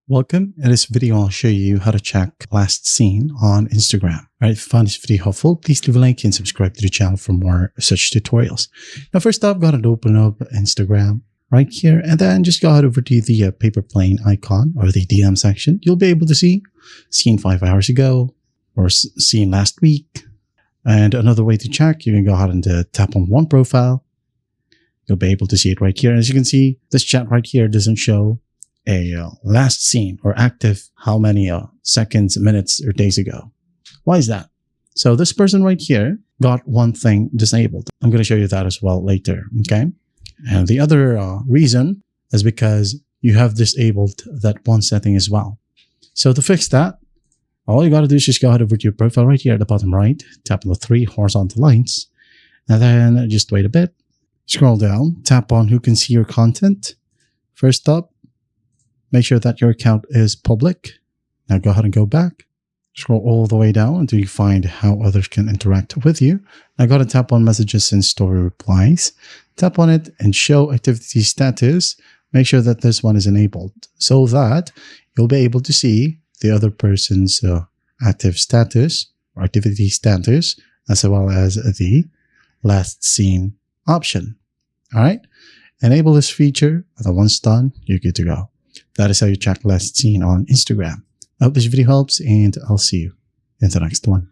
Welcome. In this video, I'll show you how to check last seen on Instagram. All right, if you found this video helpful, please leave a like and subscribe to the channel for more such tutorials. Now, first up, go ahead and open up Instagram right here, and then just go ahead over to the paper plane icon or the DM section. You'll be able to see seen 5 hours ago or seen last week. And another way to check, you can go ahead and tap on one profile. You'll be able to see it right here. As you can see, this chat right here doesn't show a last seen or active how many seconds, minutes, or days ago. Why is that? So this person right here got one thing disabled. I'm going to show you that as well later, okay? And the other reason is because you have disabled that one setting as well. So to fix that, all you got to do is just go ahead over to your profile right here at the bottom right, tap on the 3 horizontal lines, and then just wait a bit. Scroll down, tap on who can see your content. First up, make sure that your account is public. Now go ahead and go back. Scroll all the way down until you find how others can interact with you. Now go ahead and tap on messages and story replies. Tap on it and show activity status. Make sure that this one is enabled so that you'll be able to see the other person's active status or activity status as well as the last seen option. All right. Enable this feature, and once done, you're good to go. That is how you check last seen on Instagram. I hope this video helps, and I'll see you in the next one.